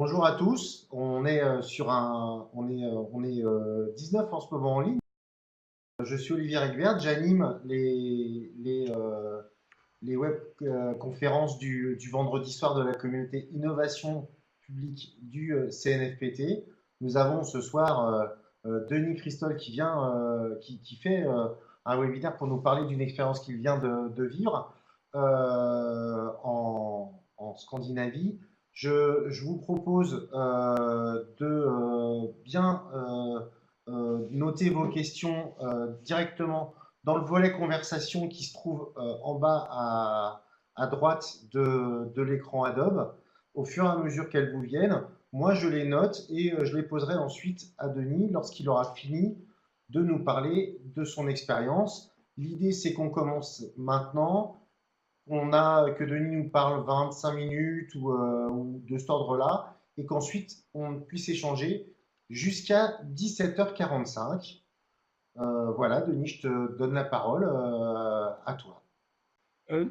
Bonjour à tous. On est on est 19 en ce moment en ligne. Je suis Olivier Regbert. J'anime les web conférences du vendredi soir de la communauté Innovation publique du CNFPT. Nous avons ce soir Denis Christol qui fait un webinaire pour nous parler d'une expérience qu'il vient de vivre en Scandinavie. Je vous propose de bien noter vos questions directement dans le volet conversation qui se trouve en bas à droite de l'écran Adobe. Au fur et à mesure qu'elles vous viennent, moi je les note et je les poserai ensuite à Denis lorsqu'il aura fini de nous parler de son expérience. L'idée c'est qu'on commence maintenant, que Denis nous parle 25 minutes ou de cet ordre-là, et qu'ensuite on puisse échanger jusqu'à 17h45. Voilà, Denis, je te donne la parole à toi. Euh,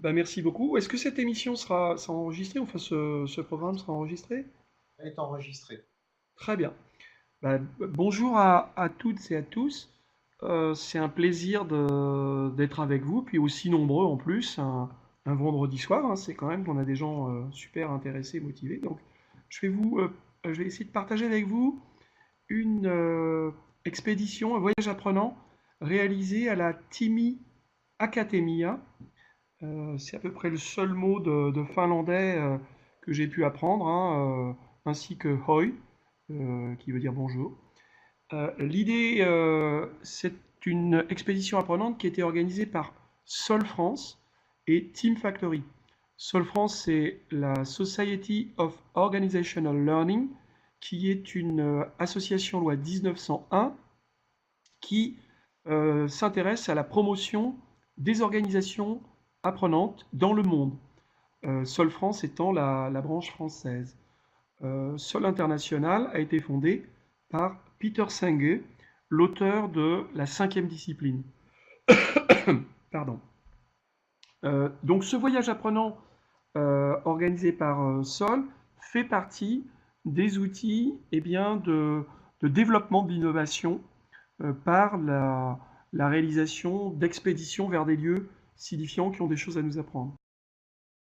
Merci beaucoup. Est-ce que cette émission sera enregistrée? Enfin, ce programme sera enregistré? Elle est enregistrée. Très bien. Bonjour à toutes et à tous. C'est un plaisir d'être avec vous, puis aussi nombreux en plus, un vendredi soir, hein. C'est quand même qu'on a des gens super intéressés, motivés. Donc, je vais essayer de partager avec vous une expédition, un voyage apprenant réalisé à la Timi Akatemia. C'est à peu près le seul mot de finlandais que j'ai pu apprendre, hein, ainsi que hoi, qui veut dire bonjour. L'idée, c'est une expédition apprenante qui a été organisée par Sol France et Team Factory. Sol France, c'est la Society of Organizational Learning, qui est une association loi 1901 qui s'intéresse à la promotion des organisations apprenantes dans le monde. Sol France étant la branche française. Sol International a été fondé par Peter Senge, l'auteur de la cinquième discipline. Pardon. Donc ce voyage apprenant organisé par Sol fait partie des outils de développement de l'innovation par la réalisation d'expéditions vers des lieux signifiants qui ont des choses à nous apprendre.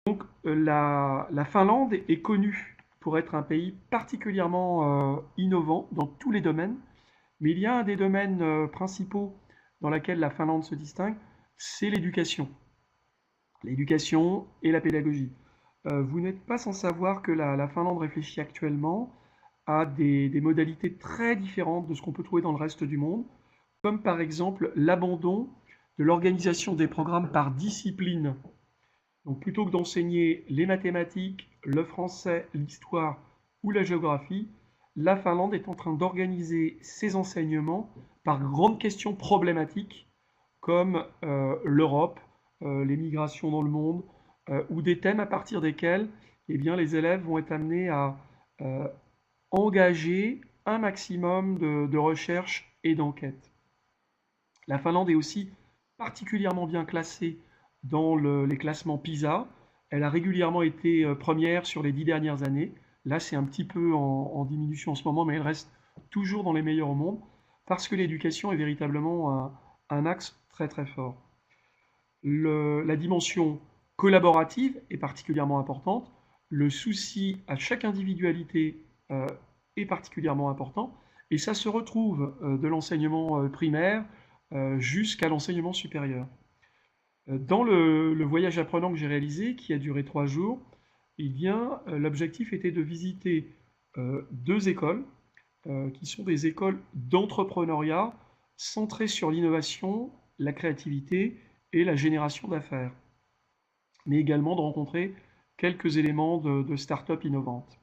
Donc la Finlande est connue pour être un pays particulièrement innovant dans tous les domaines, mais il y a un des domaines principaux dans lequel la Finlande se distingue, c'est l'éducation. L'éducation et la pédagogie. Vous n'êtes pas sans savoir que la Finlande réfléchit actuellement à des modalités très différentes de ce qu'on peut trouver dans le reste du monde, comme par exemple l'abandon de l'organisation des programmes par discipline. Donc plutôt que d'enseigner les mathématiques, le français, l'histoire ou la géographie, la Finlande est en train d'organiser ses enseignements par grandes questions problématiques comme l'Europe, les migrations dans le monde, ou des thèmes à partir desquels eh bien, les élèves vont être amenés à euh, engager un maximum de recherche et d'enquête. La Finlande est aussi particulièrement bien classée dans les classements PISA. Elle a régulièrement été première sur les 10 dernières années. Là, c'est un petit peu en diminution en ce moment, mais elle reste toujours dans les meilleurs au monde parce que l'éducation est véritablement un axe très très fort. La dimension collaborative est particulièrement importante. Le souci à chaque individualité est particulièrement important. Et ça se retrouve de l'enseignement primaire jusqu'à l'enseignement supérieur. Dans le voyage apprenant que j'ai réalisé, qui a duré 3 jours, eh bien, l'objectif était de visiter deux écoles, qui sont des écoles d'entrepreneuriat centrées sur l'innovation, la créativité et la génération d'affaires, mais également de rencontrer quelques éléments de start-up innovantes.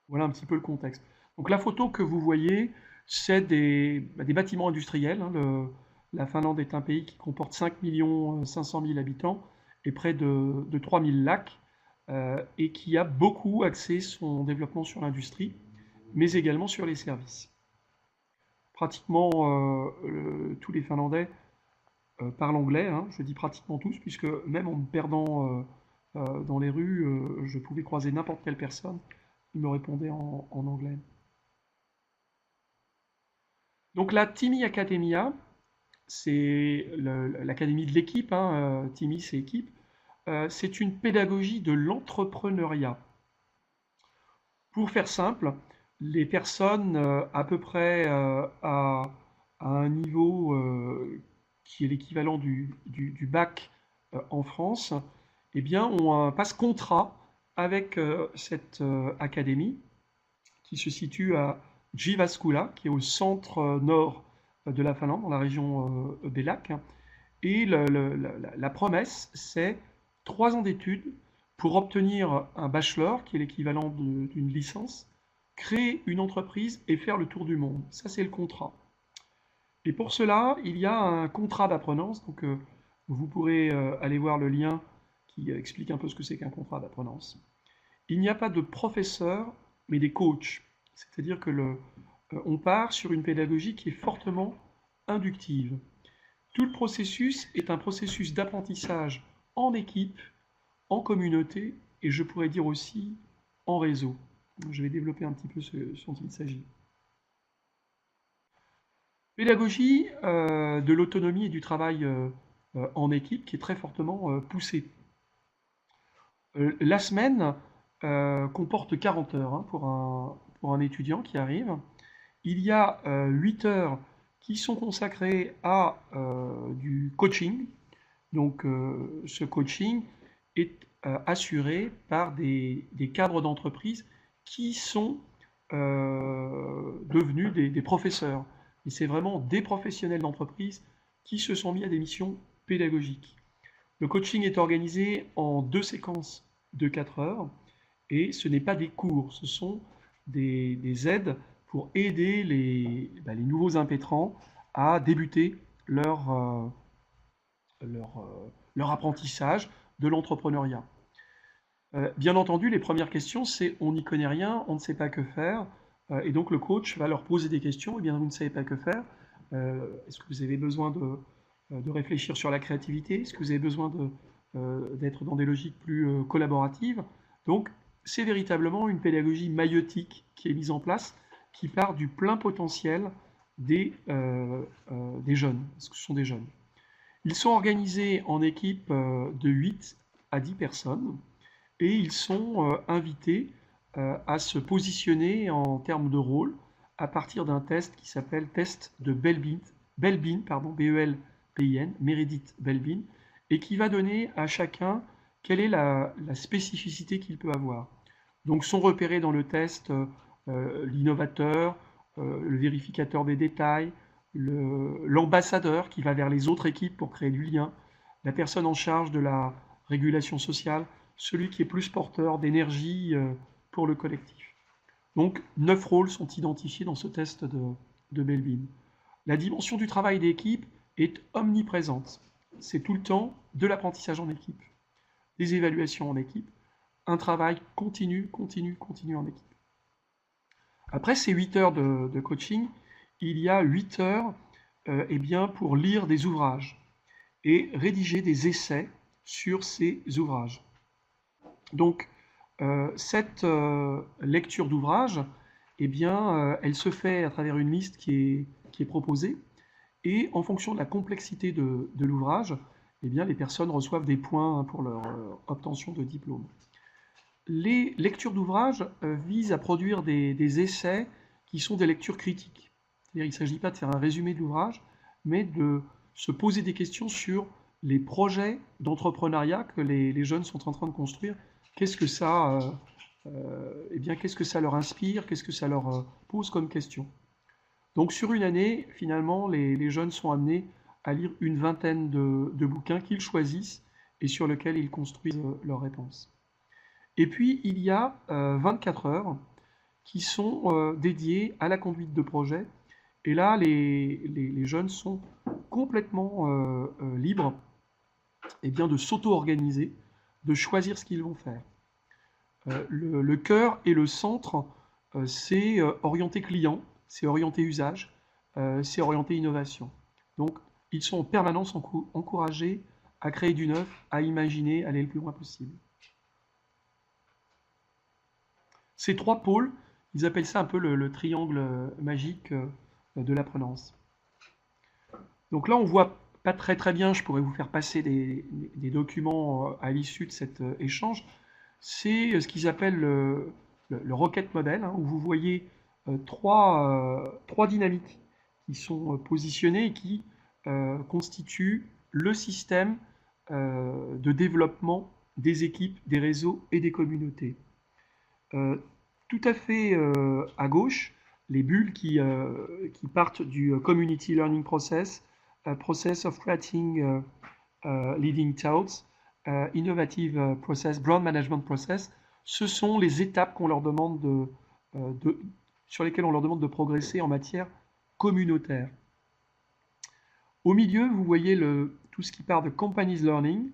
Voilà un petit peu le contexte. Donc la photo que vous voyez, c'est des bâtiments industriels, hein. La Finlande est un pays qui comporte 5 500 000 habitants et près de 3 000 lacs, et qui a beaucoup axé son développement sur l'industrie, mais également sur les services. Pratiquement tous les Finlandais parlent anglais, hein. Je dis pratiquement tous, puisque même en me perdant Dans les rues, je pouvais croiser n'importe quelle personne, il me répondait en anglais. Donc la Timmy Academia, c'est l'académie de l'équipe, hein, Timmy c'est équipe. C'est une pédagogie de l'entrepreneuriat. Pour faire simple, les personnes à peu près à un niveau qui est l'équivalent du bac en France, eh bien, ont un passe-contrat avec cette académie qui se situe à Jyväskylä, qui est au centre nord de la Finlande, dans la région des lacs. Et la promesse, c'est 3 ans d'études pour obtenir un bachelor, qui est l'équivalent d'une licence, créer une entreprise et faire le tour du monde. Ça, c'est le contrat. Et pour cela, il y a un contrat d'apprenance. Donc, vous pourrez aller voir le lien qui explique un peu ce que c'est qu'un contrat d'apprenance. Il n'y a pas de professeur, mais des coachs. C'est-à-dire que on part sur une pédagogie qui est fortement inductive. Tout le processus est un processus d'apprentissage en équipe, en communauté, et je pourrais dire aussi en réseau. Je vais développer un petit peu ce dont il s'agit. Pédagogie de l'autonomie et du travail en équipe qui est très fortement poussée. La semaine comporte 40 heures hein, pour un étudiant qui arrive. Il y a 8 heures qui sont consacrées à du coaching. Donc ce coaching est assuré par des cadres d'entreprise qui sont devenus des professeurs. Et c'est vraiment des professionnels d'entreprise qui se sont mis à des missions pédagogiques. Le coaching est organisé en 2 séquences de 4 heures et ce n'est pas des cours, ce sont des aides pour aider les nouveaux impétrants à débuter leur apprentissage de l'entrepreneuriat. Bien entendu, les premières questions, c'est on n'y connaît rien, on ne sait pas que faire, et donc le coach va leur poser des questions, et bien vous ne savez pas que faire, est-ce que vous avez besoin de réfléchir sur la créativité, est-ce que vous avez besoin d'être dans des logiques plus collaboratives? Donc c'est véritablement une pédagogie maïeutique qui est mise en place, qui part du plein potentiel des jeunes, parce que ce sont des jeunes. Ils sont organisés en équipe de 8 à 10 personnes et ils sont invités à se positionner en termes de rôle à partir d'un test qui s'appelle test de Belbin, pardon, B-E-L-B-I-N, Meredith Belbin, et qui va donner à chacun quelle est la spécificité qu'il peut avoir. Donc sont repérés dans le test l'innovateur, le vérificateur des détails, l'ambassadeur qui va vers les autres équipes pour créer du lien, la personne en charge de la régulation sociale, celui qui est plus porteur d'énergie pour le collectif. Donc 9 rôles sont identifiés dans ce test de Belbin. La dimension du travail d'équipe est omniprésente. C'est tout le temps de l'apprentissage en équipe, des évaluations en équipe, un travail continu en équipe. Après ces 8 heures de coaching, il y a 8 heures eh bien, pour lire des ouvrages et rédiger des essais sur ces ouvrages. Donc, cette lecture d'ouvrage, eh bien, elle se fait à travers une liste qui est proposée, et en fonction de la complexité de l'ouvrage, eh bien, les personnes reçoivent des points pour leur obtention de diplôme. Les lectures d'ouvrages visent à produire des essais qui sont des lectures critiques. C'est-à-dire qu'il ne s'agit pas de faire un résumé de l'ouvrage, mais de se poser des questions sur les projets d'entrepreneuriat que les jeunes sont en train de construire. Qu'est-ce que ça, qu'est-ce que ça leur inspire? Qu'est-ce que ça leur pose comme question? Donc sur une année, finalement, les jeunes sont amenés à lire une vingtaine de bouquins qu'ils choisissent et sur lesquels ils construisent leurs réponses. Et puis, il y a 24 heures qui sont dédiées à la conduite de projet. Et là, les jeunes sont complètement libres eh bien, de s'auto-organiser, de choisir ce qu'ils vont faire. Le cœur et le centre, c'est orienté client, c'est orienté usage, c'est orienté innovation. Donc, ils sont en permanence encouragés à créer du neuf, à imaginer, à aller le plus loin possible. Ces trois pôles, ils appellent ça un peu le triangle magique de l'apprenance. Donc là, on voit pas très bien, je pourrais vous faire passer des documents à l'issue de cet échange. C'est ce qu'ils appellent le Rocket Model, hein, où vous voyez trois dynamiques qui sont positionnées et qui constituent le système de développement des équipes, des réseaux et des communautés. Tout à fait à gauche, les bulles qui partent du Community Learning Process, Process of Creating Leading Thoughts, Innovative Process, Brand Management Process, ce sont les étapes qu'on leur demande sur lesquelles on leur demande de progresser en matière communautaire. Au milieu, vous voyez tout ce qui part de Companies Learning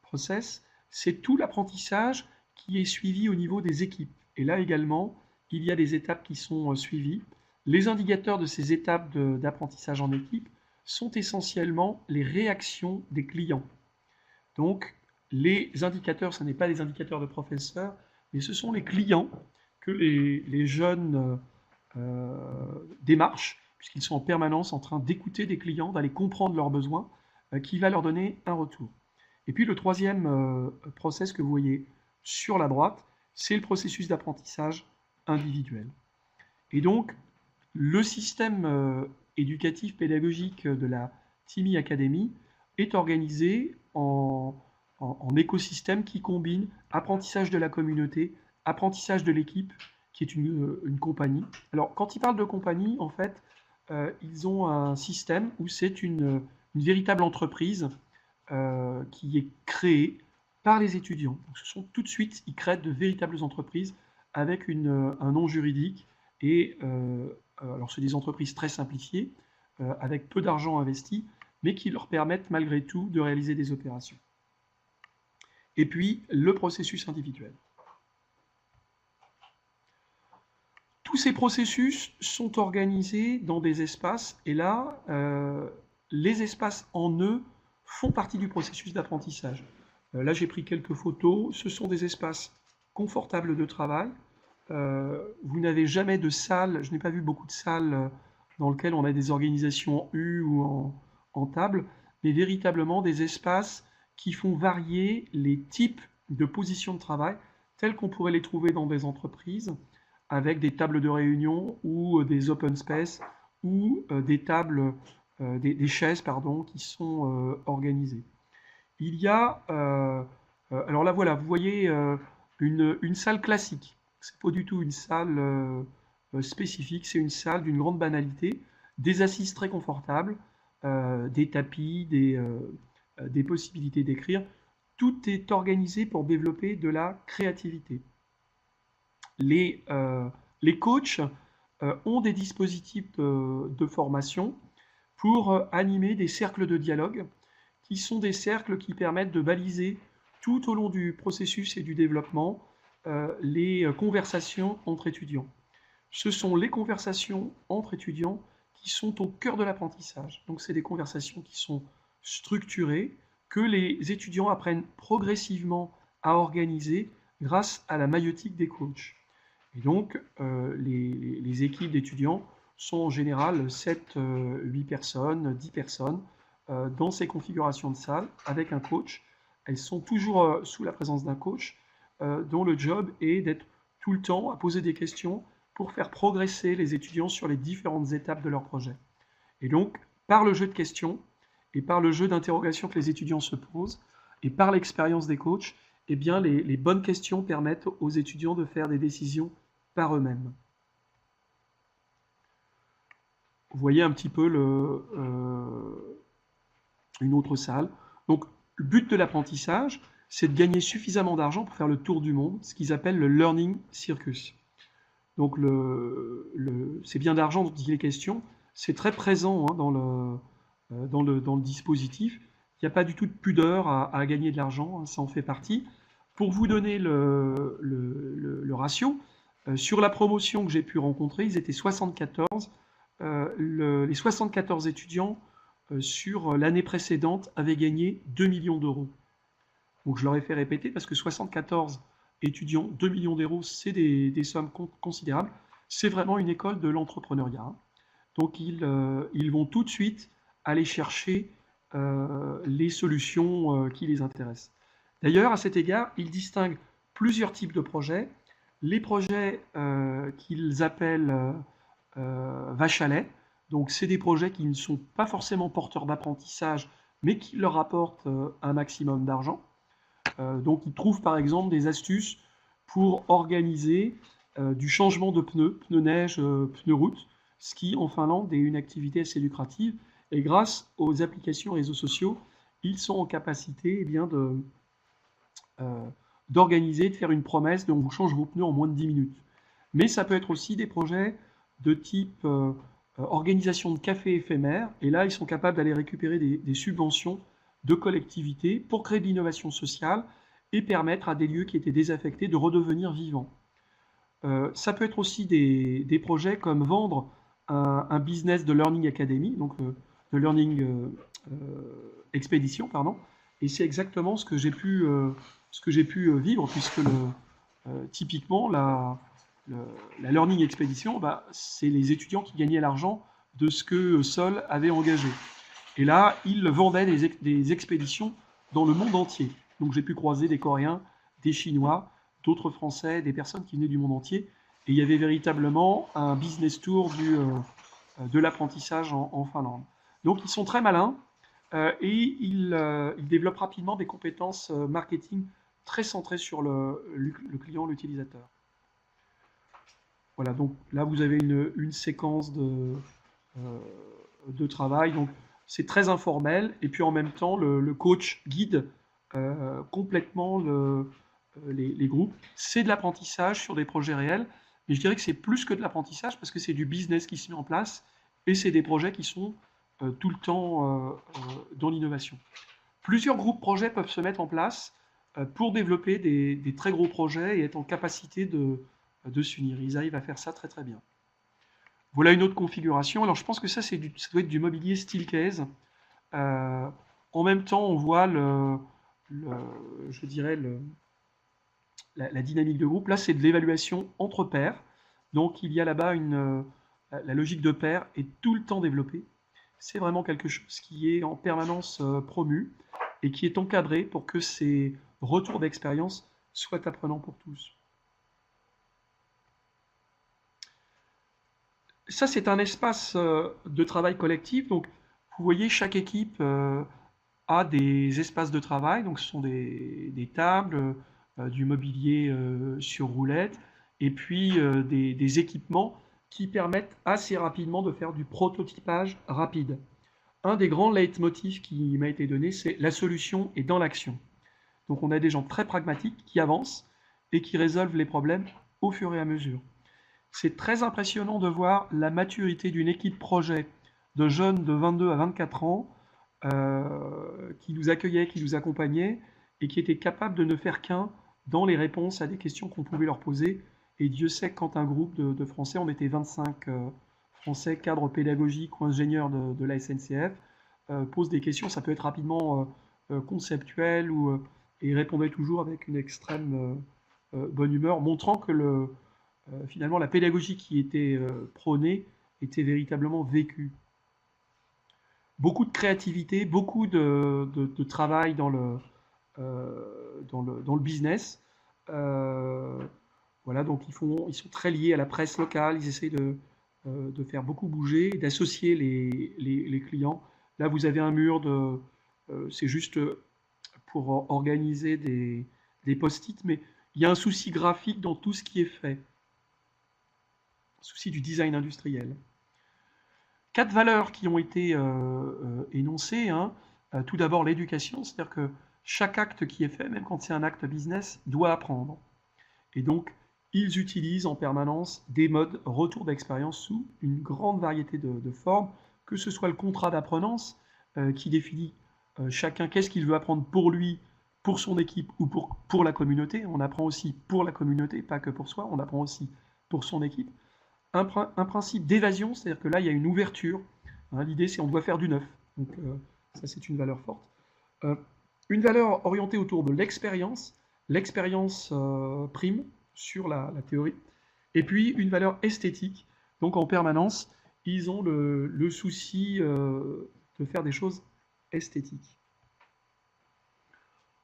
Process, c'est tout l'apprentissage qui est suivi au niveau des équipes. Et là également, il y a des étapes qui sont suivies. Les indicateurs de ces étapes d'apprentissage en équipe sont essentiellement les réactions des clients. Donc, les indicateurs, ce n'est pas les indicateurs de professeurs, mais ce sont les clients que les jeunes démarchent, puisqu'ils sont en permanence en train d'écouter des clients, d'aller comprendre leurs besoins, qui va leur donner un retour. Et puis le troisième process que vous voyez sur la droite, c'est le processus d'apprentissage individuel. Et donc, le système éducatif pédagogique de la Timmy Academy est organisé en écosystème qui combine apprentissage de la communauté, apprentissage de l'équipe, qui est une compagnie. Alors, quand ils parlent de compagnie, en fait, ils ont un système où c'est une véritable entreprise qui est créée par les étudiants. Donc, ce sont tout de suite, ils créent de véritables entreprises avec un nom juridique et alors c'est des entreprises très simplifiées, avec peu d'argent investi, mais qui leur permettent malgré tout de réaliser des opérations. Et puis, le processus individuel. Tous ces processus sont organisés dans des espaces, et là, les espaces en eux font partie du processus d'apprentissage. Là, j'ai pris quelques photos. Ce sont des espaces confortables de travail. Vous n'avez jamais de salle, je n'ai pas vu beaucoup de salles dans lesquelles on a des organisations en U ou en table, mais véritablement des espaces qui font varier les types de positions de travail tels qu'on pourrait les trouver dans des entreprises, avec des tables de réunion ou des open space ou des tables, des chaises pardon, qui sont organisées. Il y a, alors là voilà, vous voyez une salle classique. C'est pas du tout une salle spécifique, c'est une salle d'une grande banalité, des assises très confortables, des tapis, des possibilités d'écrire. Tout est organisé pour développer de la créativité. Les coachs ont des dispositifs de formation pour animer des cercles de dialogue, qui sont des cercles qui permettent de baliser tout au long du processus et du développement les conversations entre étudiants. Ce sont les conversations entre étudiants qui sont au cœur de l'apprentissage. Donc c'est des conversations qui sont structurées, que les étudiants apprennent progressivement à organiser grâce à la maïeutique des coachs. Et donc les équipes d'étudiants sont en général 7, 8 personnes, 10 personnes dans ces configurations de salle avec un coach. Elles sont toujours sous la présence d'un coach dont le job est d'être tout le temps à poser des questions pour faire progresser les étudiants sur les différentes étapes de leur projet. Et donc, par le jeu de questions et par le jeu d'interrogations que les étudiants se posent et par l'expérience des coachs, eh bien, les bonnes questions permettent aux étudiants de faire des décisions par eux-mêmes. Vous voyez un petit peu une autre salle. Donc, le but de l'apprentissage, c'est de gagner suffisamment d'argent pour faire le tour du monde, ce qu'ils appellent le learning circus. Donc, c'est bien d'argent dont il est question. C'est très présent hein, dans le dispositif. Il n'y a pas du tout de pudeur à gagner de l'argent, hein, ça en fait partie. Pour vous donner le ratio, sur la promotion que j'ai pu rencontrer, ils étaient 74. Les 74 étudiants sur l'année précédente avaient gagné 2 millions d'euros. Donc je leur ai fait répéter parce que 74 étudiants, 2 millions d'euros, c'est des sommes considérables. C'est vraiment une école de l'entrepreneuriat, hein. Donc ils vont tout de suite aller chercher les solutions qui les intéressent. D'ailleurs, à cet égard, ils distinguent plusieurs types de projets. Les projets qu'ils appellent vache à lait, donc c'est des projets qui ne sont pas forcément porteurs d'apprentissage, mais qui leur apportent un maximum d'argent. Donc ils trouvent par exemple des astuces pour organiser du changement de pneus, pneus neige, pneus route, ce qui en Finlande est une activité assez lucrative. Et grâce aux applications réseaux sociaux, ils sont en capacité eh bien, d'organiser, de faire une promesse de on vous change vos pneus en moins de 10 minutes. Mais ça peut être aussi des projets de type organisation de café éphémère. Et là, ils sont capables d'aller récupérer des subventions de collectivités pour créer de l'innovation sociale et permettre à des lieux qui étaient désaffectés de redevenir vivants. Ça peut être aussi des projets comme vendre un business de Learning Academy, donc de Learning Expédition, pardon. Et c'est exactement ce que j'ai pu vivre, puisque typiquement, la Learning Expédition, bah, c'est les étudiants qui gagnaient l'argent de ce que Sol avait engagé. Et là, ils vendaient des expéditions dans le monde entier. Donc j'ai pu croiser des Coréens, des Chinois, d'autres Français, des personnes qui venaient du monde entier. Et il y avait véritablement un business tour de l'apprentissage en Finlande. Donc ils sont très malins et ils développent rapidement des compétences marketing très centrées sur le client, l'utilisateur. Voilà, donc là vous avez une séquence de travail. Donc c'est très informel et puis en même temps le coach guide complètement les groupes. C'est de l'apprentissage sur des projets réels, mais je dirais que c'est plus que de l'apprentissage parce que c'est du business qui se met en place et c'est des projets qui sont tout le temps dans l'innovation. Plusieurs groupes projets peuvent se mettre en place pour développer des très gros projets et être en capacité de s'unir. Ils arrivent à faire ça très très bien. Voilà une autre configuration. Alors je pense que ça doit être du mobilier Steelcase. En même temps, on voit je dirais la dynamique de groupe. Là, c'est de l'évaluation entre pairs. Donc il y a là-bas la logique de pair est tout le temps développée. C'est vraiment quelque chose qui est en permanence promu et qui est encadré pour que ces retours d'expérience soient apprenants pour tous. Ça, c'est un espace de travail collectif. Donc, vous voyez, chaque équipe a des espaces de travail. Donc, ce sont des tables, du mobilier sur roulette, et puis des équipements qui permettent assez rapidement de faire du prototypage rapide. Un des grands leitmotifs qui m'a été donné, c'est la solution est dans l'action. Donc, on a des gens très pragmatiques qui avancent et qui résolvent les problèmes au fur et à mesure. C'est très impressionnant de voir la maturité d'une équipe projet de jeunes de 22 à 24 ans qui nous accueillaient, qui nous accompagnaient et qui étaient capables de ne faire qu'un dans les réponses à des questions qu'on pouvait leur poser. Et Dieu sait que quand un groupe de Français, on était 25 Français, cadres pédagogiques ou ingénieurs de la SNCF, pose des questions, ça peut être rapidement conceptuel et répondait toujours avec une extrême bonne humeur, montrant que finalement, la pédagogie qui était prônée était véritablement vécue. Beaucoup de créativité, beaucoup de travail dans le business. Voilà, donc ils sont très liés à la presse locale, ils essayent de faire beaucoup bouger, d'associer les clients. Là, vous avez un mur c'est juste pour organiser des post-it, mais il y a un souci graphique dans tout ce qui est fait. Souci du design industriel. 4 valeurs qui ont été énoncées. Hein. Tout d'abord, l'éducation, c'est-à-dire que chaque acte qui est fait, même quand c'est un acte business, doit apprendre. Et donc, ils utilisent en permanence des modes retour d'expérience sous une grande variété de formes, que ce soit le contrat d'apprenance qui définit chacun qu'est-ce qu'il veut apprendre pour lui, pour son équipe ou pour la communauté. On apprend aussi pour la communauté, pas que pour soi, on apprend aussi pour son équipe. Un principe d'évasion, c'est-à-dire que là, il y a une ouverture. Hein, l'idée, c'est on doit faire du neuf. Donc, ça, c'est une valeur forte. Une valeur orientée autour de l'expérience. l'expérience prime sur la théorie, et puis une valeur esthétique. Donc en permanence, ils ont le souci de faire des choses esthétiques.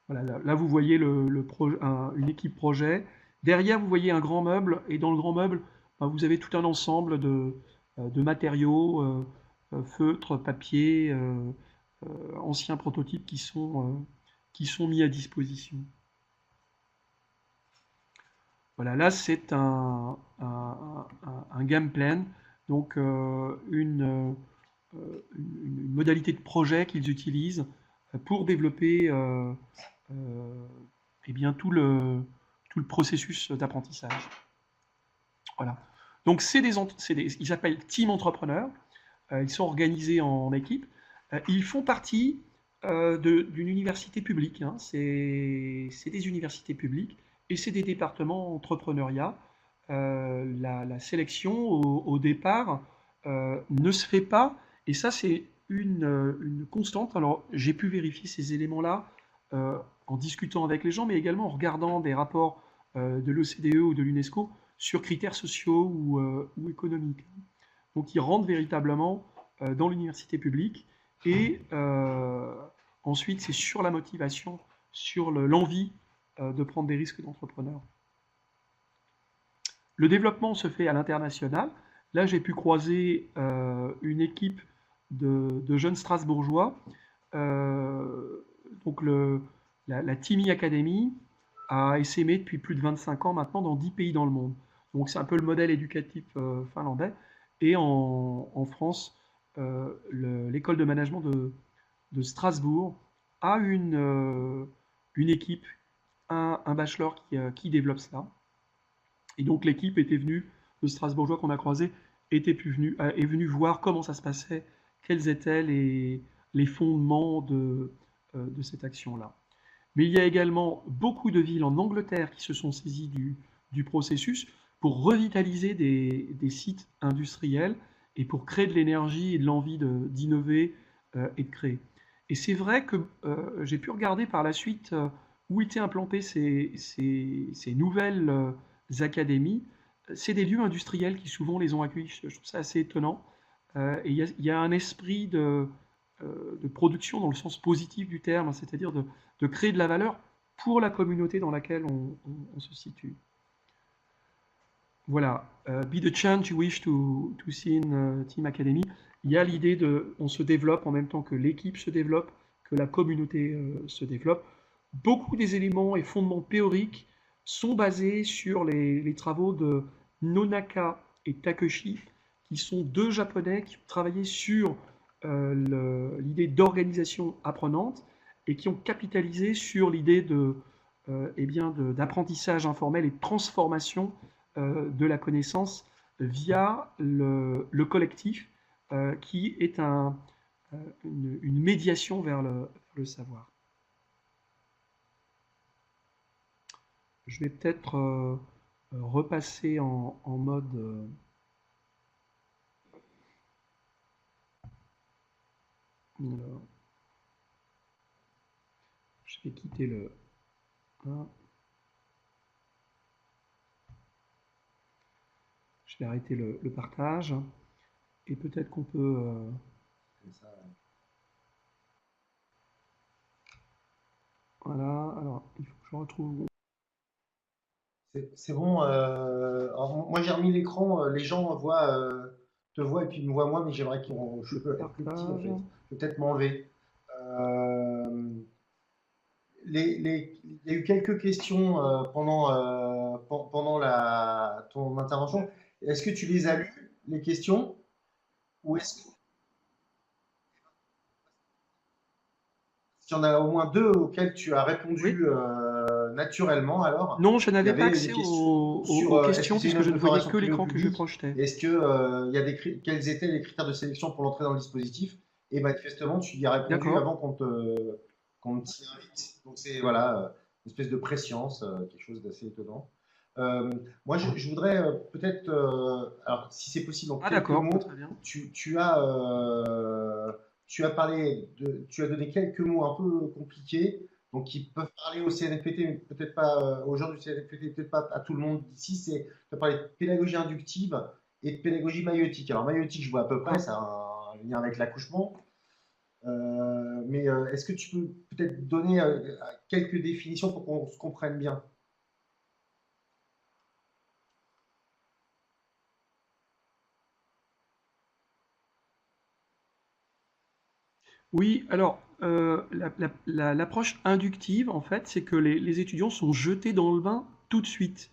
Voilà, là, vous voyez une équipe projet. Derrière, vous voyez un grand meuble, et dans le grand meuble, ben, vous avez tout un ensemble de matériaux, feutres, papier, anciens prototypes qui sont mis à disposition. Voilà, là c'est un game plan, donc une modalité de projet qu'ils utilisent pour développer eh bien, tout le processus d'apprentissage. Voilà. Donc ils s'appellent team entrepreneurs, ils sont organisés en équipe, ils font partie d'une université publique, hein. C'est des universités publiques et c'est des départements entrepreneuriat. La sélection au départ ne se fait pas, et ça c'est une constante. Alors j'ai pu vérifier ces éléments-là en discutant avec les gens, mais également en regardant des rapports de l'OCDE ou de l'UNESCO sur critères sociaux ou économiques. Donc ils rentrent véritablement dans l'université publique, et ensuite c'est sur la motivation, sur l'envie de prendre des risques d'entrepreneur. Le développement se fait à l'international. Là, j'ai pu croiser une équipe de jeunes Strasbourgeois. Donc la Timmy Academy a essaimé depuis plus de 25 ans maintenant dans 10 pays dans le monde. Donc c'est un peu le modèle éducatif finlandais. Et en France, l'école de management de Strasbourg a une équipe, un bachelor qui développe cela. Et donc l'équipe était venue, le Strasbourgeois qu'on a croisé, est venu voir comment ça se passait, quels étaient les fondements de cette action-là. Mais il y a également beaucoup de villes en Angleterre qui se sont saisies du processus pour revitaliser des sites industriels et pour créer de l'énergie et de l'envie d'innover et de créer. Et c'est vrai que j'ai pu regarder par la suite où étaient implantées ces nouvelles académies. C'est des lieux industriels qui souvent les ont accueillis. Je trouve ça assez étonnant. Et il y a un esprit de production dans le sens positif du terme, c'est-à-dire de créer de la valeur pour la communauté dans laquelle on se situe. Voilà, be the change you wish to see in Team Academy. Il y a l'idée on se développe en même temps que l'équipe se développe, que la communauté se développe. Beaucoup des éléments et fondements théoriques sont basés sur les travaux de Nonaka et Takeshi, qui sont deux Japonais qui ont travaillé sur l'idée d'organisation apprenante et qui ont capitalisé sur l'idée d'apprentissage informel et de transformation de la connaissance via le collectif, qui est une médiation vers le savoir. Je vais peut-être repasser en mode... alors, je vais quitter le... Hein. Je vais arrêter le partage. Et peut-être qu'on peut... Voilà, alors il faut que je retrouve... C'est bon. Alors, moi, j'ai remis l'écran. Les gens te voient et puis me voient moi, mais j'aimerais je peux être plus petit en fait. Je vais peut-être m'enlever. Il y a eu quelques questions pendant ton intervention. Est-ce que tu les as lues, les questions, ou est-ce qu'il y en a au moins deux auxquelles tu as répondu naturellement alors? Non, je Il y n'avais pas avait une accès question aux est-ce que questions c'est une puisque je œuvre ne de voyais formation que privée ou l'écran que je publique? projetais. Est-ce que quels étaient les critères de sélection pour l'entrée dans le dispositif? Et manifestement, tu y as répondu D'accord. avant qu'on t'y invite. Donc c'est voilà, une espèce de préscience, quelque chose d'assez étonnant. Moi, je voudrais peut-être, alors si c'est possible en Ah quelques d'accord, mots, très bien. tu as donné quelques mots un peu compliqués. donc ils peuvent parler au CNFPT, mais peut-être pas aux gens du CNFPT, peut-être pas à tout le monde d'ici. C'est de parler de pédagogie inductive et de pédagogie maïeutique. Alors maïeutique, je vois à peu près, ça a un lien avec l'accouchement. Mais est-ce que tu peux peut-être donner quelques définitions pour qu'on se comprenne bien? Oui, alors l'approche inductive, en fait, c'est que les étudiants sont jetés dans le bain tout de suite.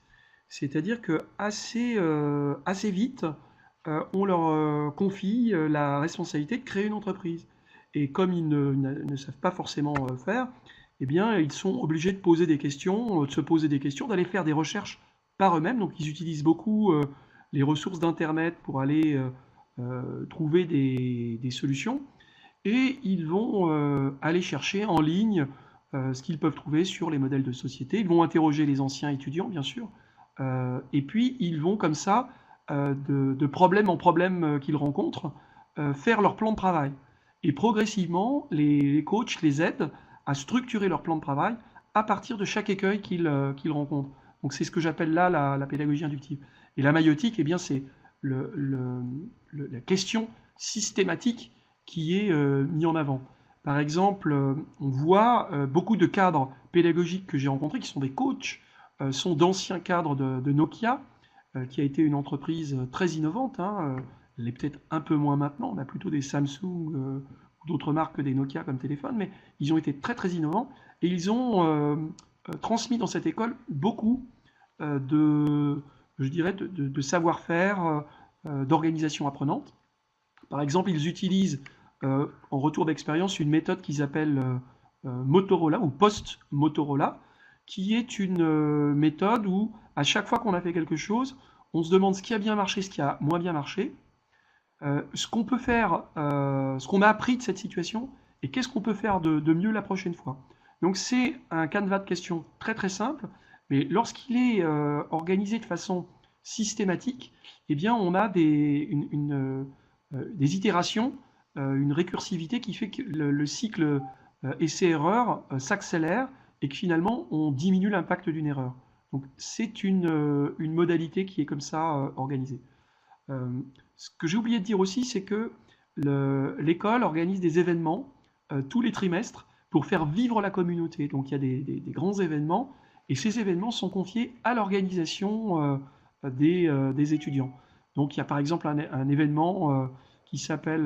C'est-à-dire que assez vite, on leur confie la responsabilité de créer une entreprise. Et comme ils ne savent pas forcément faire, eh bien, ils sont obligés de poser des questions, de se poser des questions, d'aller faire des recherches par eux-mêmes. Donc, ils utilisent beaucoup les ressources d'Internet pour aller trouver des solutions et ils vont aller chercher en ligne ce qu'ils peuvent trouver sur les modèles de société. Ils vont interroger les anciens étudiants, bien sûr, et puis ils vont comme ça, de problème en problème qu'ils rencontrent, faire leur plan de travail. Et progressivement, les coachs les aident à structurer leur plan de travail à partir de chaque écueil qu'ils rencontrent. Donc c'est ce que j'appelle là la pédagogie inductive. Et la maïotique, eh bien, c'est le, le, la question systématique qui est mis en avant. Par exemple, on voit beaucoup de cadres pédagogiques que j'ai rencontrés, qui sont des coachs, sont d'anciens cadres de Nokia, qui a été une entreprise très innovante. Hein, elle est peut-être un peu moins maintenant, on a plutôt des Samsung ou d'autres marques que des Nokia comme téléphone, mais ils ont été très très innovants et ils ont transmis dans cette école beaucoup de, je dirais, de savoir-faire, d'organisation apprenante. Par exemple, ils utilisent en retour d'expérience une méthode qu'ils appellent Motorola ou post-Motorola, qui est une méthode où à chaque fois qu'on a fait quelque chose, on se demande ce qui a bien marché, ce qui a moins bien marché, ce qu'on peut faire, ce qu'on a appris de cette situation et qu'est-ce qu'on peut faire de mieux la prochaine fois. Donc c'est un canevas de questions très très simple, mais lorsqu'il est organisé de façon systématique, eh bien on a des itérations, une récursivité qui fait que le cycle essai-erreur s'accélère et que finalement on diminue l'impact d'une erreur. Donc c'est une modalité qui est comme ça organisée. Euh, Ce que j'ai oublié de dire aussi, c'est que l'école organise des événements tous les trimestres pour faire vivre la communauté. Donc il y a des grands événements et ces événements sont confiés à l'organisation des étudiants. Donc il y a par exemple un événement qui s'appelle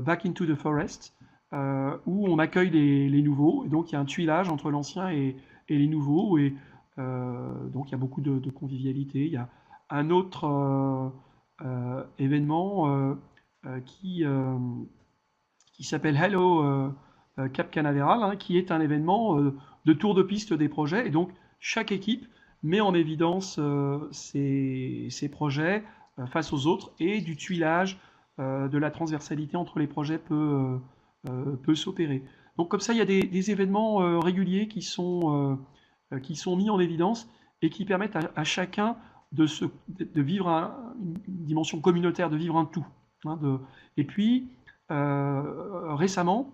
Back into the Forest où on accueille les nouveaux. Et donc il y a un tuilage entre l'ancien et les nouveaux et donc il y a beaucoup de convivialité. Il y a un autre événement qui s'appelle Hello Cap Canaveral, hein, qui est un événement de tour de piste des projets. Et donc, chaque équipe met en évidence ses projets face aux autres et du tuilage, de la transversalité entre les projets peut s'opérer. Donc, comme ça, il y a des événements réguliers qui sont mis en évidence et qui permettent à chacun de vivre une dimension communautaire, de vivre un tout. Hein, et puis, récemment,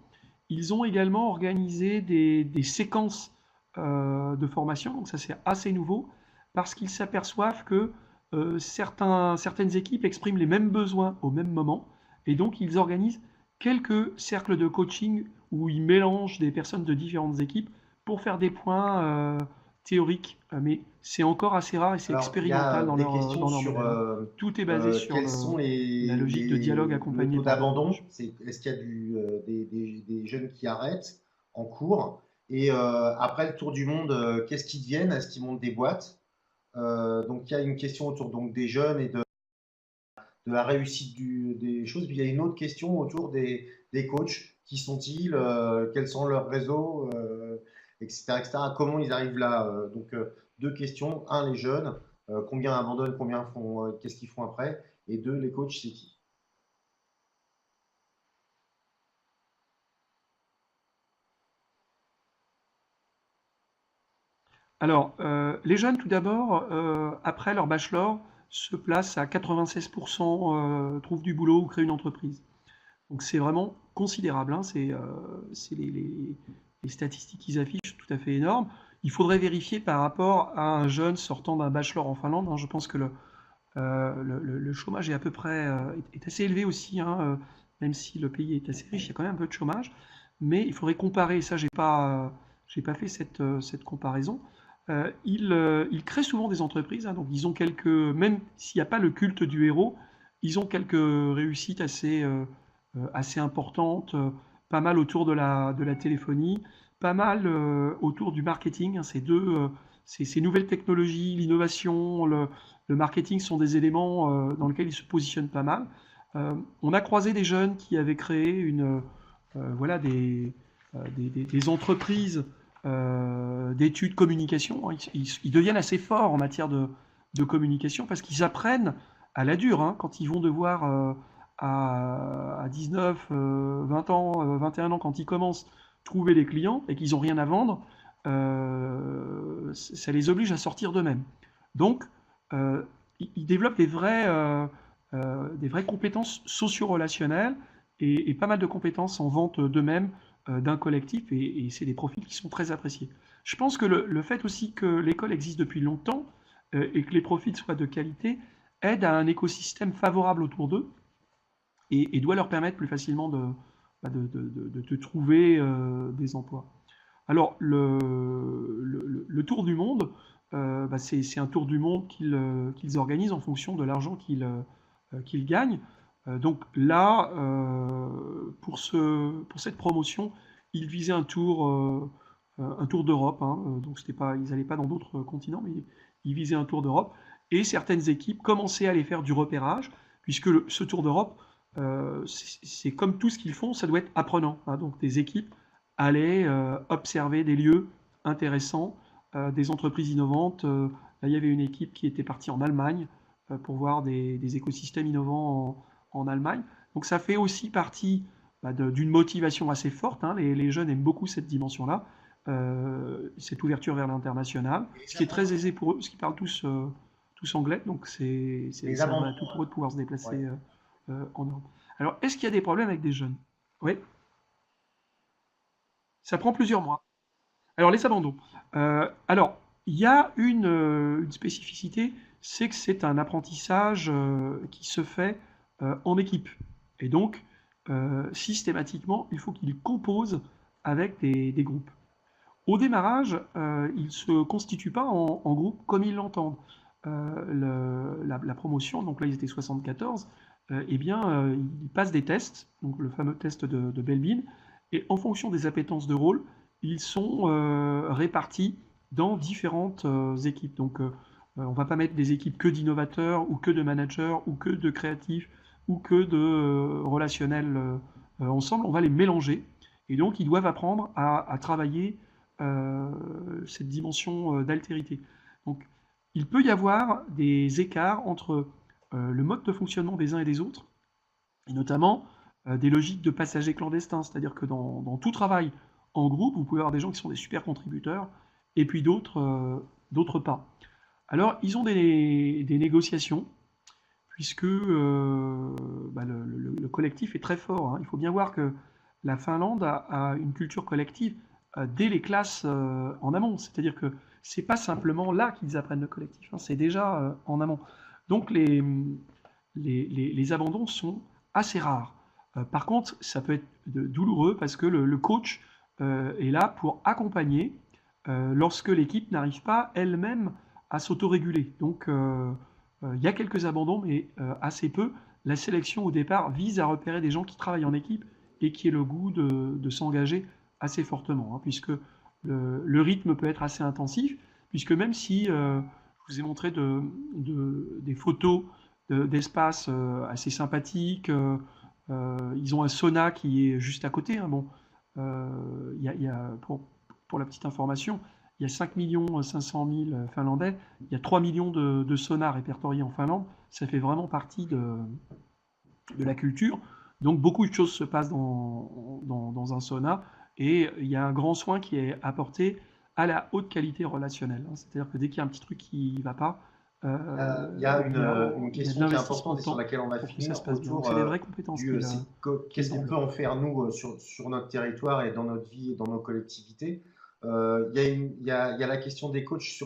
ils ont également organisé des séquences de formation, donc ça c'est assez nouveau, parce qu'ils s'aperçoivent que certaines équipes expriment les mêmes besoins au même moment, et donc ils organisent quelques cercles de coaching où ils mélangent des personnes de différentes équipes pour faire des points théoriques, mais c'est encore assez rare et c'est Alors, il y a expérimental des questions dans leur sur modèle. Hein. Tout est basé sur quels sont la logique de dialogue le accompagné taux d'abandon. d'apprentissage. Est-ce qu'il y a des jeunes qui arrêtent en cours? Et après le tour du monde, qu'est-ce qu'ils deviennent? Est-ce qu'ils montent des boîtes? Donc il y a une question autour donc, des jeunes et de la réussite des choses. Puis il y a une autre question autour des coachs. Qui sont-ils? Quels sont leurs réseaux? Etc., etc. Comment ils arrivent là? Donc deux questions. Un, les jeunes. Combien abandonnent? Combien font? Qu'est-ce qu'ils font après? Et deux, les coachs, c'est qui? Alors, les jeunes, tout d'abord, après leur bachelor, se placent à 96%, trouvent du boulot ou créent une entreprise. Donc c'est vraiment considérable, hein, c'est les statistiques qu'ils affichent tout tout à fait énorme. Il faudrait vérifier par rapport à un jeune sortant d'un bachelor en Finlande, hein. Je pense que le chômage est à peu près est assez élevé aussi, hein, même si le pays est assez riche, il y a quand même un peu de chômage. Mais il faudrait comparer, ça j'ai pas fait cette comparaison. Ils créent souvent des entreprises, hein, donc ils ont même s'il n'y a pas le culte du héros, ils ont quelques réussites assez importantes, pas mal autour de la téléphonie, pas mal autour du marketing, hein. Ces nouvelles technologies, l'innovation, le marketing sont des éléments dans lesquels ils se positionnent pas mal. On a croisé des jeunes qui avaient créé voilà, des entreprises d'études communication, hein. Ils deviennent assez forts en matière de communication parce qu'ils apprennent à la dure, hein, quand ils vont devoir à 19, 20 ans, 21 ans, quand ils commencent, trouver les clients et qu'ils n'ont rien à vendre, ça les oblige à sortir d'eux-mêmes. Donc, ils développent des vraies compétences socio-relationnelles et pas mal de compétences en vente d'eux-mêmes, d'un collectif, et c'est des profils qui sont très appréciés. Je pense que le fait aussi que l'école existe depuis longtemps et que les profils soient de qualité aide à un écosystème favorable autour d'eux et doit leur permettre plus facilement de trouver des emplois. Alors, le tour du monde, c'est un tour du monde qu'ils organisent en fonction de l'argent qu'ils gagnent. Donc là, pour cette promotion, ils visaient un tour d'Europe, hein. Donc ils n'allaient pas dans d'autres continents, mais ils visaient un tour d'Europe. Et certaines équipes commençaient à aller faire du repérage, puisque ce tour d'Europe, c'est comme tout ce qu'ils font, ça doit être apprenant, hein. Donc des équipes allaient observer des lieux intéressants, des entreprises innovantes. Là, il y avait une équipe qui était partie en Allemagne pour voir des écosystèmes innovants en Allemagne. Donc ça fait aussi partie d'une motivation assez forte, hein. Les jeunes aiment beaucoup cette dimension-là, cette ouverture vers l'international, ce qui est très aisé pour eux, parce qu'ils parlent tous anglais, donc Les c'est un vrai abandons, atout pour eux de pouvoir se ouais. déplacer en Europe. Alors, est-ce qu'il y a des problèmes avec des jeunes? Oui, ça prend plusieurs mois. Alors, les abandons. Alors, il y a une spécificité, c'est que c'est un apprentissage qui se fait en équipe. Et donc, systématiquement, il faut qu'il compose avec des groupes. Au démarrage, ils ne se constituent pas en groupe comme ils l'entendent. La promotion, donc là ils étaient 74, eh bien ils passent des tests, donc le fameux test de Belbin, et en fonction des appétences de rôle, ils sont répartis dans différentes équipes. Donc on ne va pas mettre des équipes que d'innovateurs, ou que de managers, ou que de créatifs, ou que de relationnels ensemble, on va les mélanger, et donc ils doivent apprendre à travailler cette dimension d'altérité. Donc, il peut y avoir des écarts entre le mode de fonctionnement des uns et des autres, et notamment des logiques de passagers clandestins, c'est-à-dire que dans tout travail en groupe, vous pouvez avoir des gens qui sont des super contributeurs, et puis d'autres pas. Alors, ils ont des négociations, puisque le collectif est très fort, hein. Il faut bien voir que la Finlande a une culture collective dès les classes en amont. C'est-à-dire que c'est pas simplement là qu'ils apprennent le collectif, hein, c'est déjà en amont. Donc les abandons sont assez rares. Par contre, ça peut être douloureux parce que le coach est là pour accompagner lorsque l'équipe n'arrive pas elle-même à s'autoréguler. Donc il y a quelques abandons, mais assez peu. La sélection au départ vise à repérer des gens qui travaillent en équipe et qui aient le goût de s'engager assez fortement, hein, puisque le rythme peut être assez intensif, puisque même si je vous ai montré des photos d'espace assez sympathiques, ils ont un sauna qui est juste à côté, hein. Bon, pour la petite information, il y a 5 500 000 Finlandais, il y a 3 millions de saunas répertoriés en Finlande, ça fait vraiment partie de la culture. Donc beaucoup de choses se passent dans un sauna, et il y a un grand soin qui est apporté à la haute qualité relationnelle, hein. C'est-à-dire que dès qu'il y a un petit truc qui ne va pas, Il y a il une y a de question qui est l'investissement importante de et sur temps laquelle on va pour que ça se finir passe bien. Donc autour c'est des vraies compétences qu'est-ce qu'ils qu'on peut développent. en faire nous sur notre territoire et dans notre vie et dans nos collectivités. Il y a la question des coachs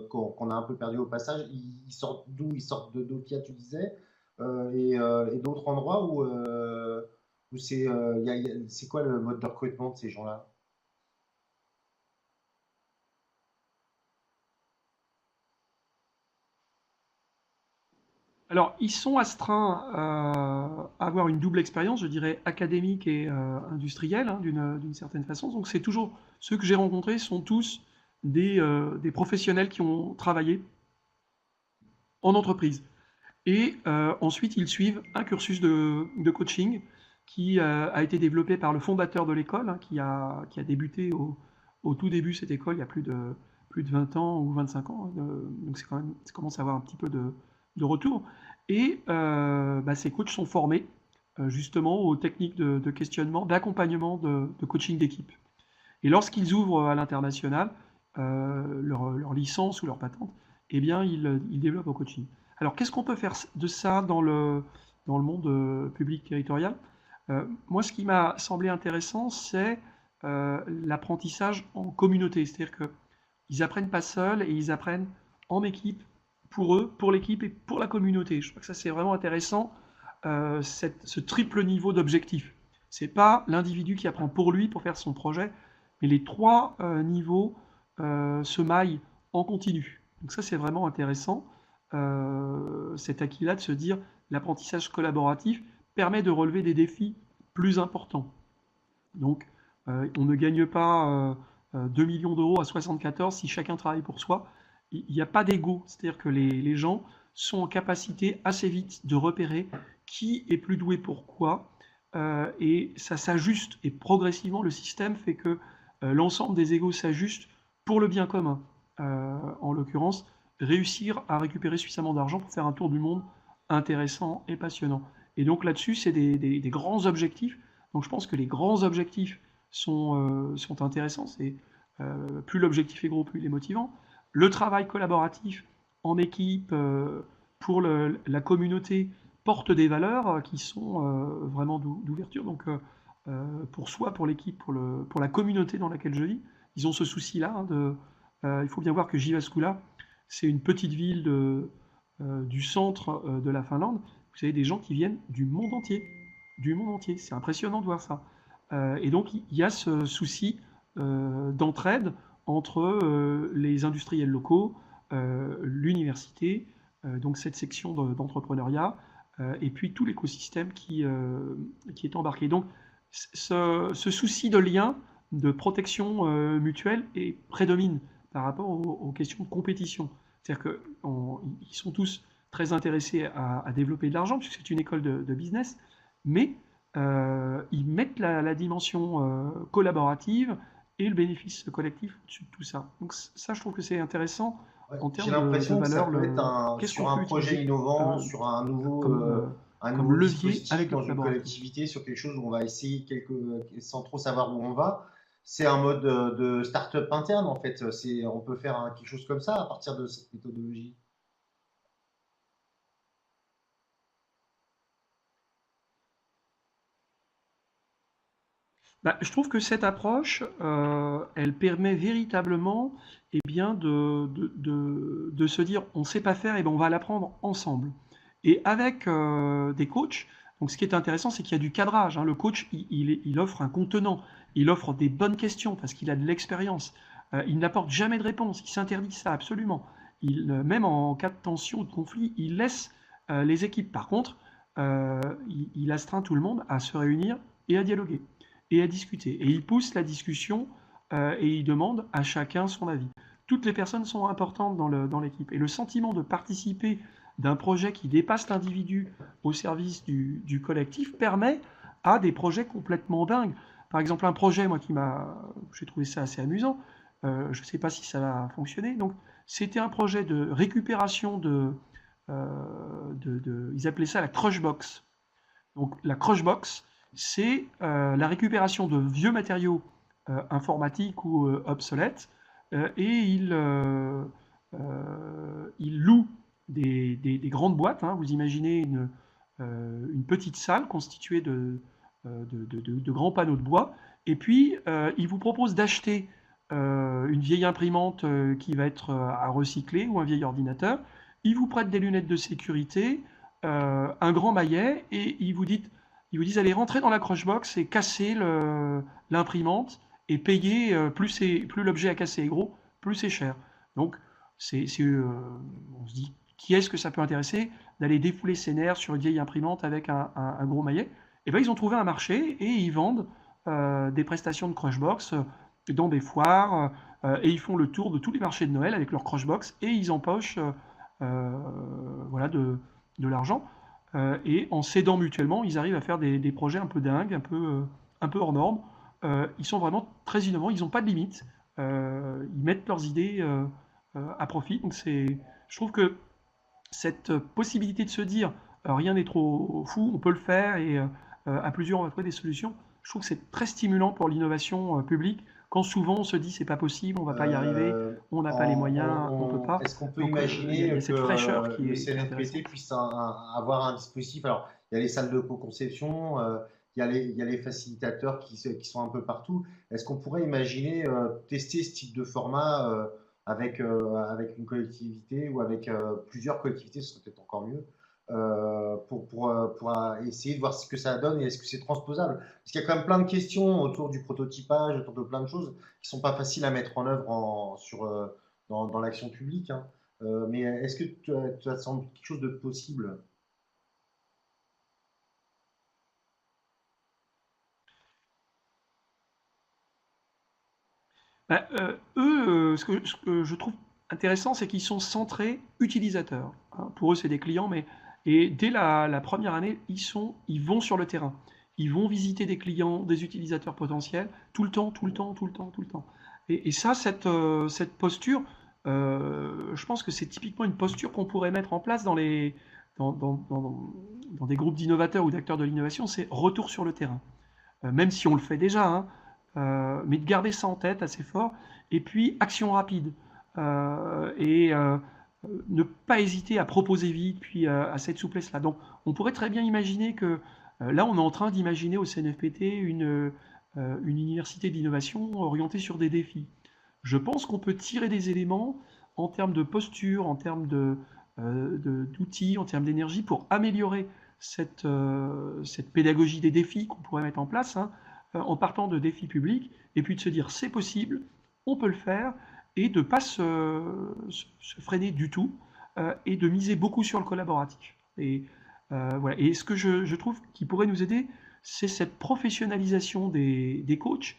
qu'on a un peu perdu au passage. Ils sortent d'où? Ils sortent de Nokia, tu disais, et d'autres endroits où c'est quoi le mode de recrutement de ces gens-là? Alors, ils sont astreints à avoir une double expérience, je dirais académique et industrielle, hein, d'une certaine façon. Donc, c'est toujours ceux que j'ai rencontrés sont tous des professionnels qui ont travaillé en entreprise. Et ensuite, ils suivent un cursus de coaching qui a été développé par le fondateur de l'école, hein, qui a débuté au tout début cette école il y a plus de 20 ans ou 25 ans. Hein, donc c'est quand même, ça commence à avoir un petit peu de retour. Et bah, ces coachs sont formés justement aux techniques de questionnement, d'accompagnement, de coaching d'équipe. Et lorsqu'ils ouvrent à l'international leur licence ou leur patente, eh bien, ils développent au coaching. Alors, qu'est-ce qu'on peut faire de ça dans le monde public territorial? Moi, ce qui m'a semblé intéressant, c'est l'apprentissage en communauté. C'est-à-dire qu'ils apprennent pas seuls et ils apprennent en équipe, pour eux, pour l'équipe et pour la communauté. Je crois que ça, c'est vraiment intéressant, ce triple niveau d'objectif. C'est pas l'individu qui apprend pour lui, pour faire son projet, mais les trois niveaux se maillent en continu. Donc ça, c'est vraiment intéressant, cet acquis-là de se dire l'apprentissage collaboratif permet de relever des défis plus importants. Donc, on ne gagne pas 2 millions d'euros à 74 si chacun travaille pour soi. Il n'y a pas d'ego, c'est-à-dire que les gens sont en capacité assez vite de repérer qui est plus doué pour quoi, et ça s'ajuste, et progressivement le système fait que l'ensemble des égos s'ajustent pour le bien commun. En l'occurrence, réussir à récupérer suffisamment d'argent pour faire un tour du monde intéressant et passionnant. Et donc là-dessus, c'est des grands objectifs. Donc je pense que les grands objectifs sont intéressants. C'est plus l'objectif est gros, plus il est motivant. Le travail collaboratif en équipe pour la communauté porte des valeurs qui sont vraiment d'ouverture. Donc pour soi, pour l'équipe, pour la communauté dans laquelle je vis, ils ont ce souci-là. Hein, il faut bien voir que Jyväskylä, c'est une petite ville du centre de la Finlande. Vous avez des gens qui viennent du monde entier. Du monde entier. C'est impressionnant de voir ça. Et donc, il y a ce souci d'entraide entre les industriels locaux, l'université, donc cette section d'entrepreneuriat, et puis tout l'écosystème qui est embarqué. Donc, ce souci de lien, de protection mutuelle prédomine par rapport aux questions de compétition. C'est-à-dire qu'ils sont tous très intéressés à développer de l'argent, puisque c'est une école de business, mais ils mettent la dimension collaborative et le bénéfice collectif au-dessus de tout ça. Donc ça, je trouve que c'est intéressant Ouais, en j'ai termes de l'impression que ça valeur. peut être Qu'est-ce sur qu'on un peut projet utiliser innovant, euh, sur un comme nouveau levier dispositif avec le dans une collaboratif? collectivité, sur quelque chose où on va essayer sans trop savoir où on va. C'est un mode de start-up interne, en fait. On peut faire quelque chose comme ça à partir de cette méthodologie. Bah, je trouve que cette approche, elle permet véritablement, eh bien, de se dire, on ne sait pas faire, et ben on va l'apprendre ensemble. Et avec des coachs, donc ce qui est intéressant, c'est qu'il y a du cadrage. Hein. Le coach, il offre un contenant, il offre des bonnes questions parce qu'il a de l'expérience. Il n'apporte jamais de réponse, il s'interdit ça absolument. Même en cas de tension ou de conflit, il laisse les équipes. Par contre, il astreint tout le monde à se réunir et à dialoguer et à discuter. Et il pousse la discussion et il demande à chacun son avis. Toutes les personnes sont importantes dans l'équipe. Et le sentiment de participer d'un projet qui dépasse l'individu au service du collectif permet à des projets complètement dingues. Par exemple, un projet, moi, j'ai trouvé ça assez amusant. Je ne sais pas si ça va fonctionner. Donc, c'était un projet de récupération ils appelaient ça la Crushbox. Donc la Crushbox, c'est la récupération de vieux matériaux informatiques ou obsolètes, et il loue des grandes boîtes. Hein. Vous imaginez une petite salle constituée de grands panneaux de bois, et puis il vous propose d'acheter une vieille imprimante qui va être à recycler ou un vieil ordinateur. Ils vous prêtent des lunettes de sécurité, un grand maillet et ils vous disent allez rentrer dans la Crushbox et casser l'imprimante et payer plus l'objet à casser est gros, plus c'est cher. Donc on se dit qui est-ce que ça peut intéresser d'aller défouler ses nerfs sur une vieille imprimante avec un gros maillet? Et ben ils ont trouvé un marché et ils vendent des prestations de Crushbox dans des foires et ils font le tour de tous les marchés de Noël avec leur Crushbox et ils empochent euh, voilà, de l'argent. Et en s'aidant mutuellement, ils arrivent à faire des projets un peu dingues, un peu hors normes. Ils sont vraiment très innovants, ils n'ont pas de limite. Ils mettent leurs idées à profit. Donc je trouve que cette possibilité de se dire rien n'est trop fou, on peut le faire et à plusieurs on va trouver des solutions. Je trouve que c'est très stimulant pour l'innovation publique quand souvent on se dit c'est pas possible, on va pas y arriver, Euh, on n'a pas les moyens, on peut pas. Est-ce qu'on peut Donc il y a imaginer que cette fraîcheur le qui est CNFPT intéressante. puisse avoir un dispositif? Alors, il y a les salles de co-conception, il y a les facilitateurs qui sont un peu partout. Est-ce qu'on pourrait imaginer tester ce type de format avec une collectivité ou avec plusieurs collectivités, ce serait peut-être encore mieux, pour essayer de voir ce que ça donne et est-ce que c'est transposable? Parce qu'il y a quand même plein de questions autour du prototypage, autour de plein de choses qui sont pas faciles à mettre en œuvre dans l'action publique, hein. Mais est-ce que ça te semble quelque chose de possible? Bah, eux, ce que je trouve intéressant, c'est qu'ils sont centrés utilisateurs, hein. Pour eux, c'est des clients, mais et dès la première année, ils vont sur le terrain. Ils vont visiter des clients, des utilisateurs potentiels, tout le temps, tout le temps, tout le temps, tout le temps. Et ça, cette posture, je pense que c'est typiquement une posture qu'on pourrait mettre en place dans, dans- dans- dans des groupes d'innovateurs ou d'acteurs de l'innovation, c'est retour sur le terrain. Même si on le fait déjà, hein, mais de garder ça en tête assez fort. Et puis, action rapide. Et ne pas hésiter à proposer vite, puis à cette souplesse-là. Donc, on pourrait très bien imaginer que là, on est en train d'imaginer au CNFPT une université d'innovation orientée sur des défis. Je pense qu'on peut tirer des éléments en termes de posture, en termes d'outils, en termes d'énergie pour améliorer cette pédagogie des défis qu'on pourrait mettre en place, hein, en partant de défis publics, et puis de se dire c'est possible, on peut le faire, et de ne pas se freiner du tout, et de miser beaucoup sur le collaboratif. Et, voilà. Et ce que je trouve qui pourrait nous aider, c'est cette professionnalisation des coachs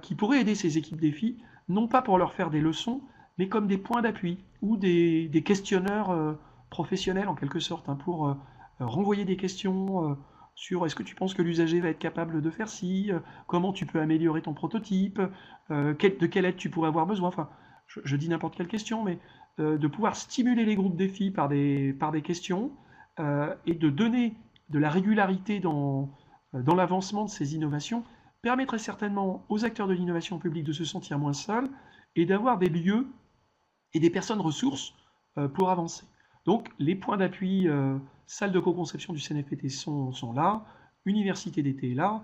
qui pourraient aider ces équipes défis, non pas pour leur faire des leçons, mais comme des points d'appui ou des questionneurs professionnels en quelque sorte, hein, pour renvoyer des questions sur est-ce que tu penses que l'usager va être capable de faire ci, comment tu peux améliorer ton prototype, de quelle aide tu pourrais avoir besoin. Enfin, je dis n'importe quelle question, mais de pouvoir stimuler les groupes défis par des questions et de donner de la régularité dans l'avancement de ces innovations permettrait certainement aux acteurs de l'innovation publique de se sentir moins seuls et d'avoir des lieux et des personnes ressources pour avancer. Donc les points d'appui, salle de co-conception du CNFPT sont là, université d'été est là.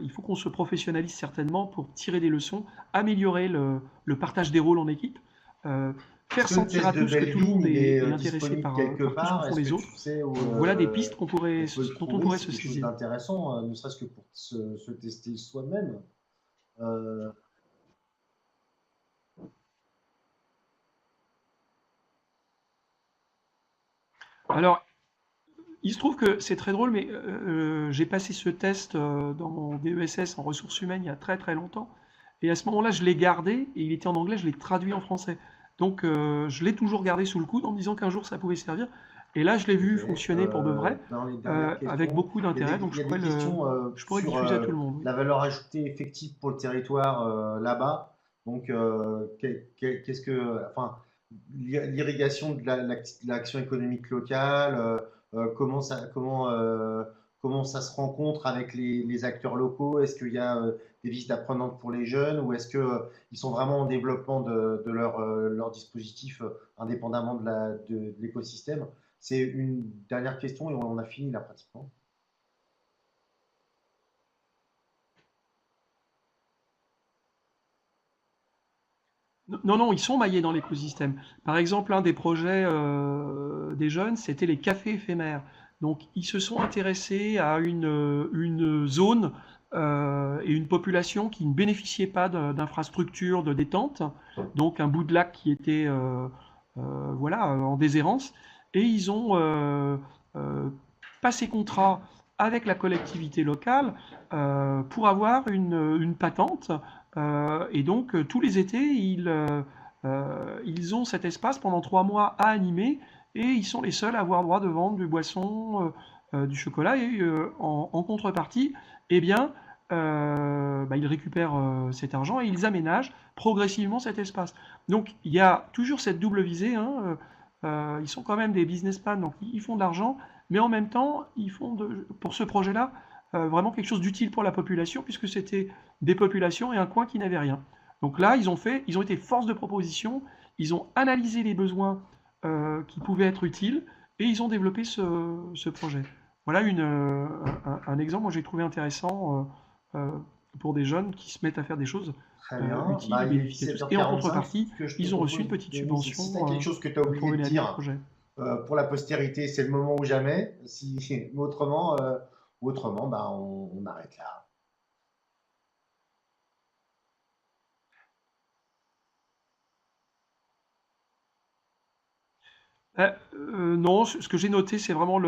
Il faut qu'on se professionnalise certainement pour tirer des leçons, améliorer le partage des rôles en équipe, Est-ce faire que le sentir test à de tous que tout le Belleville monde il est, est est intéressé disponible quelque par tout ce que part? font Est-ce que les tu autres. sais où Voilà des pistes on peut le dont on trouver? pourrait C'est se quelque chose saisir. d'intéressant, ne serait-ce que pour se tester soi-même. Euh, Alors, il se trouve que c'est très drôle, mais j'ai passé ce test dans mon DESS en ressources humaines il y a très très longtemps. Et à ce moment-là, je l'ai gardé, et il était en anglais, je l'ai traduit en français. Donc je l'ai toujours gardé sous le coude en me disant qu'un jour ça pouvait servir. Et là, je l'ai Ok. vu fonctionner pour de vrai, Dans les dernières avec questions, beaucoup d'intérêt. Donc il y a des questions je pourrais le sur diffuser à tout le monde. Oui. la valeur ajoutée effective pour le territoire là-bas. Donc, qu'est-ce que, enfin, l'irrigation de de l'action économique locale, comment ça se rencontre avec les acteurs locaux? Est-ce qu'il y a des visites apprenantes pour les jeunes ou est-ce que ils sont vraiment en développement de leur dispositif indépendamment de l'écosystème? C'est une dernière question et on a fini là pratiquement. Non, non, ils sont maillés dans l'écosystème. Par exemple, un des projets des jeunes, c'était les cafés éphémères. Donc, ils se sont intéressés à une zone et une population qui ne bénéficiait pas d'infrastructures de détente, donc un bout de lac qui était voilà, en déshérence, et ils ont euh, passé contrat avec la collectivité locale pour avoir une patente et donc, tous les étés, ils ont cet espace pendant 3 mois à animer et ils sont les seuls à avoir droit de vendre du boisson, du chocolat et en contrepartie, eh bien, bah, ils récupèrent cet argent et ils aménagent progressivement cet espace. Donc, il y a toujours cette double visée, hein, ils sont quand même des businessmen, donc ils font de l'argent, mais en même temps, ils font pour ce projet-là vraiment quelque chose d'utile pour la population, puisque c'était des populations et un coin qui n'avait rien. Donc là, ils ont été force de proposition, ils ont analysé les besoins qui pouvaient être utiles et ils ont développé ce projet. Voilà un exemple, moi j'ai trouvé intéressant pour des jeunes qui se mettent à faire des choses Très bien. utiles Bah, et il est bénéfiques à tous. Et en 17h45. contrepartie, Ce que je te ils ont reçu une propose, petite Denis, c'est que si tu as quelque subvention chose que tu as pour oublié de réaliser le dire projet. pour la postérité, c'est le moment ou jamais. Si, autrement, bah, on arrête là. Non, ce que j'ai noté, c'est vraiment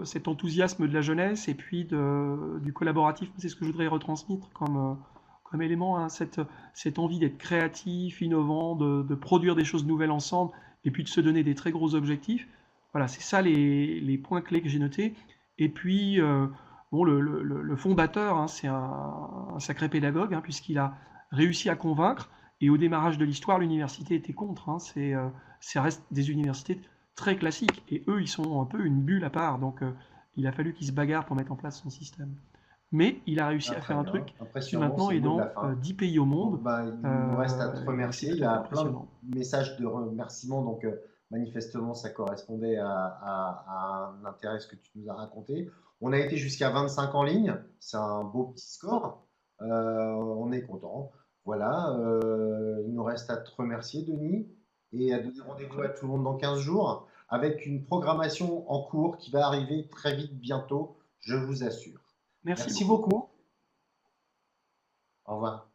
cet enthousiasme de la jeunesse et puis du collaboratif. C'est ce que je voudrais retransmettre comme élément, hein, cette envie d'être créatif, innovant, de produire des choses nouvelles ensemble et puis de se donner des très gros objectifs. Voilà, c'est ça les points clés que j'ai notés. Et puis, bon, le fondateur, hein, c'est un sacré pédagogue, hein, puisqu'il a réussi à convaincre. Et au démarrage de l'histoire, l'université était contre, hein. Ça reste des universités très classiques. Et eux, ils sont un peu une bulle à part. Donc, il a fallu qu'ils se bagarrent pour mettre en place son système. Mais il a réussi Ah, à très faire un bien. truc qui Impressionnant, maintenant c'est le est mot de la dans fin. 10 pays au Donc, monde. bah, il nous reste à te Et c'est remercier. Il y très a plein impressionnant. de messages de remerciements. Donc, manifestement, ça correspondait à un intérêt ce que tu nous as raconté. On a été jusqu'à 25 en ligne. C'est un beau petit score. On est content. Voilà. Il nous reste à te remercier, Denis, et à donner rendez-vous à tout le monde dans 15 jours avec une programmation en cours qui va arriver très vite bientôt, je vous assure. Merci Merci beaucoup. beaucoup. Au revoir.